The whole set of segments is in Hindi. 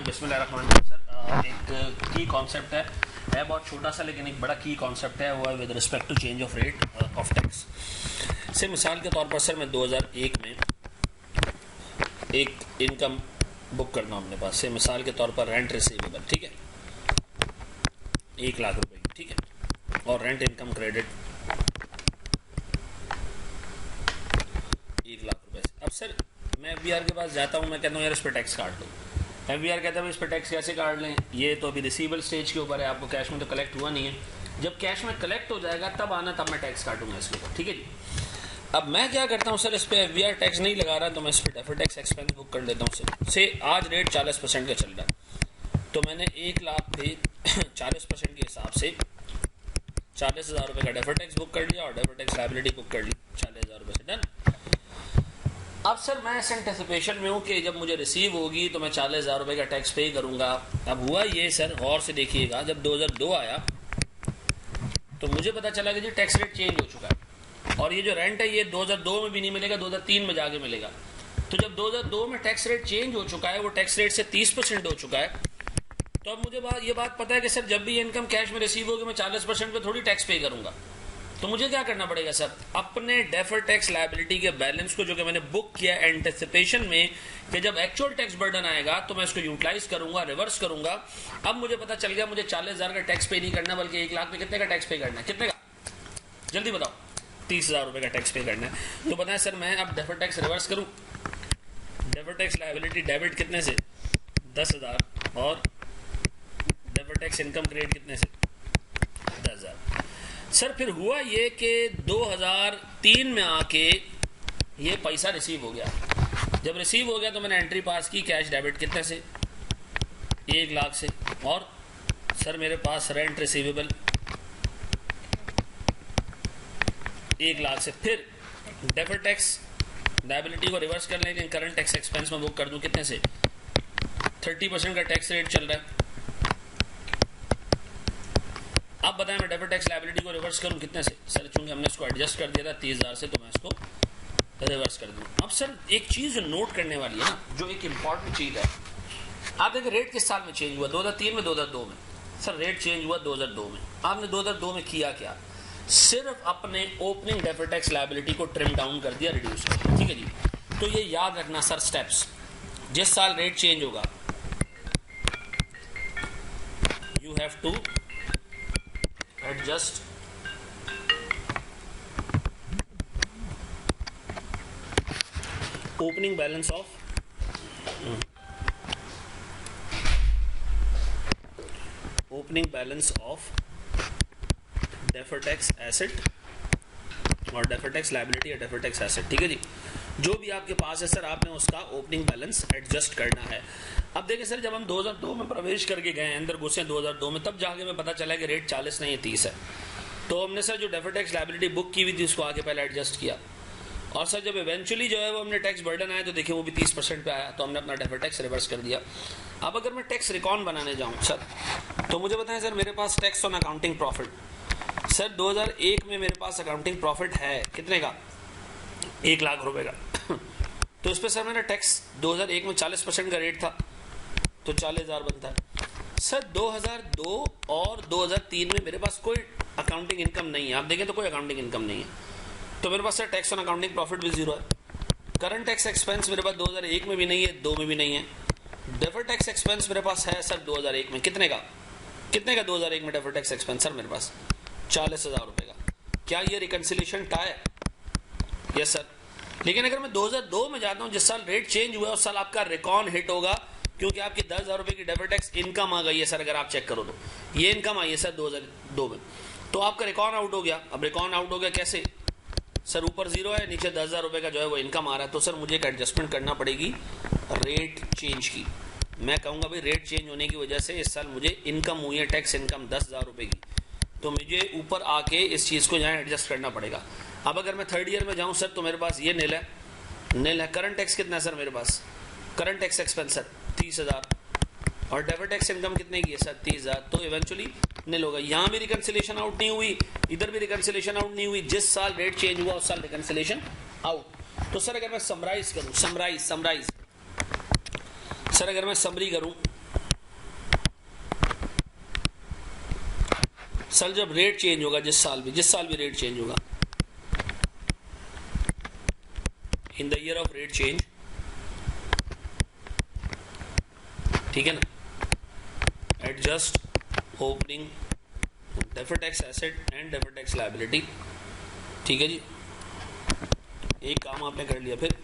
बिस्मिल्लाहिर्रहमानिर्रहीम। सर एक की कॉन्सेप्ट है बहुत छोटा सा, लेकिन एक बड़ा की कॉन्सेप्ट है, वो है with respect to change of rate of tax. से मिसाल के तौर पर सर मैं 2001 में एक इनकम बुक करता हूँ अपने पास से, मिसाल के तौर पर रेंट रिसीवेबल, ठीक है, 1 लाख रुपए की, ठीक है, और रेंट इनकम क्रेडिट 1 लाख रुपए से। अब सर मैं FBR के पास जाता हूँ, मैं कहता हूँ यार इस पर टैक्स काट दो। FBR कहता है इस पर टैक्स कैसे काट लें, ये तो अभी रिसीवेबल स्टेज के ऊपर है, आपको कैश में तो कलेक्ट हुआ नहीं है। जब कैश में कलेक्ट हो जाएगा तब आना, तब मैं टैक्स काटूंगा इसके ऊपर, ठीक है जी। अब मैं क्या करता हूँ सर, इस पर FBR टैक्स नहीं लगा रहा तो मैं इस पर डेफर्ड टैक्स एक्सपेंस बुक कर देता हूँ। से आज रेट 40% का चल रहा है, तो मैंने 1 लाख पे 40% के हिसाब से 40,000 रुपये का डेफर्ड टैक्स बुक कर लिया और डेफर्ड टैक्स लायबिलिटी बुक कर ली 40,000 रुपये से, डन। अब सर मैं इस एंटिसिपेशन में हूँ कि जब मुझे रिसीव होगी तो मैं 40,000 रुपये का टैक्स पे करूँगा। अब हुआ ये सर, गौर से देखिएगा, जब 2002 आया तो मुझे पता चला कि जी टैक्स रेट चेंज हो चुका है, और ये जो रेंट है ये 2002 में भी नहीं मिलेगा, 2003 में जाके मिलेगा। तो जब 2002 में टैक्स रेट चेंज हो चुका है, वो टैक्स रेट से 30% हो चुका है, तो अब मुझे ये बात पता है कि सर जब भी इनकम कैश में रिसीव होगी मैं 40% पे थोड़ी टैक्स पे करूँगा। तो मुझे क्या करना पड़ेगा सर, अपने डेफर्ड टैक्स लायबिलिटी के बैलेंस को जो कि मैंने बुक किया एंटिसिपेशन में कि जब एक्चुअल टैक्स बर्डन आएगा तो मैं इसको यूटिलाइज करूंगा, रिवर्स करूंगा। अब मुझे पता चल गया मुझे 40,000 का टैक्स पे नहीं करना, बल्कि 1 लाख पे कितने का टैक्स पे करना है, कितने का, जल्दी बताओ, 30,000 रुपये का टैक्स पे करना है। तो बताएं सर मैं अब डेफर्ड टैक्स रिवर्स करूँ, डेफर्ड टैक्स लायबिलिटी डेबिट कितने से, 10,000, और डेफर्ड टैक्स इनकम क्रेडिट कितने से, 10,000। सर फिर हुआ ये कि 2003 में आके ये पैसा रिसीव हो गया। जब रिसीव हो गया तो मैंने एंट्री पास की, कैश डेबिट कितने से, 1 लाख से, और सर मेरे पास रेंट रिसीवेबल 1 लाख से। फिर डेफर्ड टैक्स लायबिलिटी को रिवर्स कर लें, करंट टैक्स एक्सपेंस में बुक कर दूं कितने से, 30% का टैक्स रेट चल रहा है। अब बताएं मैं डेफर्ड टैक्स लायबिलिटी को रिवर्स करूं कितने से, सर चूंकि हमने इसको एडजस्ट कर दिया था 30,000 से, तो मैं इसको रिवर्स कर दूं। अब सर एक चीज जो नोट करने वाली है ना, जो एक इंपॉर्टेंट चीज है, आप देखिए रेट किस साल में चेंज हुआ, 2003 में, 2002 में। सर रेट चेंज हुआ 2002 में। आपने 2002 में किया क्या, सिर्फ अपने ओपनिंग डेफर्ड टैक्स लायबिलिटी को ट्रिम डाउन कर दिया, रिड्यूस कर दिया, ठीक है जी। तो ये याद रखना सर स्टेप्स, जिस साल रेट चेंज होगा you have to adjust opening balance of deferred tax asset और deferred tax liability या deferred tax asset, ठीक है जी। जो भी आपके पास है सर आपने उसका ओपनिंग बैलेंस एडजस्ट करना है। अब देखिए सर जब हम 2002 में प्रवेश करके गए, अंदर घुसे 2002 में, तब जाके हमें पता चला कि रेट 40 नहीं है 30 है। तो हमने सर जो डेफर्ड टैक्स लायबिलिटी बुक की हुई थी उसको आगे पहले एडजस्ट किया, और सर जब इवेंचुअली जो है वो हमने टैक्स बर्डन आया तो देखिए वो भी 30% पे आया, तो हमने अपना डेफर्ड टैक्स रिवर्स कर दिया। अब अगर मैं टैक्स रिकॉन बनाने जाऊँ सर, तो मुझे बताएं सर मेरे पास tax on accounting profit, sir 2001 में मेरे पास अकाउंटिंग प्रॉफिट है कितने का, 1 लाख रुपए का। तो उस पर सर मेरा टैक्स 2001 में 40% का रेट था, तो 40,000 बनता है। सर 2002 और 2003 में मेरे पास कोई अकाउंटिंग इनकम नहीं है, आप देखें तो कोई अकाउंटिंग इनकम नहीं है, तो मेरे पास sir tax on accounting profit भी 0 है। करंट टैक्स एक्सपेंस मेरे पास 2001 में भी नहीं है, 2 में भी नहीं है। डेफर्ड टैक्स एक्सपेंस मेरे पास है सर 2001 में कितने का, 2001 में डेफर्ड टैक्स एक्सपेंस सर मेरे पास 40,000 रुपये का। क्या ये रिकन्सिलेशन टाई? Yes sir. लेकिन अगर मैं 2002 में जाता हूं, जिस साल रेट चेंज हुआ उस साल आपका रिकॉन हिट होगा, क्योंकि आपकी 10,000 रुपए की डेफर्ड टैक्स इनकम आ गई है सर। अगर आप चेक करो तो ये इनकम आई है सर 2002 में, तो आपका रिकॉन आउट हो गया। अब रिकॉन आउट हो गया कैसे सर, ऊपर 0 है, नीचे 10,000 रुपए का जो है वो इनकम आ रहा है, तो सर मुझे एक एडजस्टमेंट करना पड़ेगी रेट चेंज की। मैं कहूंगा भाई रेट चेंज होने की वजह से इस साल मुझे इनकम हुई है टैक्स इनकम 10,000 रुपए की, तो मुझे ऊपर आके इस चीज को यहाँ एडजस्ट करना पड़ेगा। अब अगर मैं थर्ड ईयर में जाऊं सर, तो मेरे पास ये नील है। करंट टैक्स कितना है सर मेरे पास, करंट टैक्स एक्सपेंस सर 30,000, और डेफर्ड टैक्स इनकम कितने की है सर 30,000, तो इवेंचुअली नील होगा। यहाँ भी रिकन्सिलेशन आउट नहीं हुई, इधर भी रिकन्सिलेशन आउट नहीं हुई, जिस साल रेट चेंज हुआ उस साल रिकन्सिलेशन आउट। तो सर अगर मैं समराइज करूं, समराइज सर अगर मैं समरी करूं सर जब रेट चेंज होगा जिस साल भी रेट चेंज होगा, in the year of rate change, ठीक है ना, adjust opening deferred tax asset and deferred tax liability, ठीक है जी। एक काम आपने कर लिया, फिर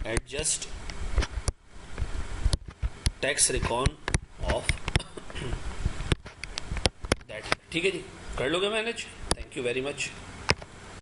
adjust tax recon of that, ठीक है जी, कर लोगे manage. Thank you very much.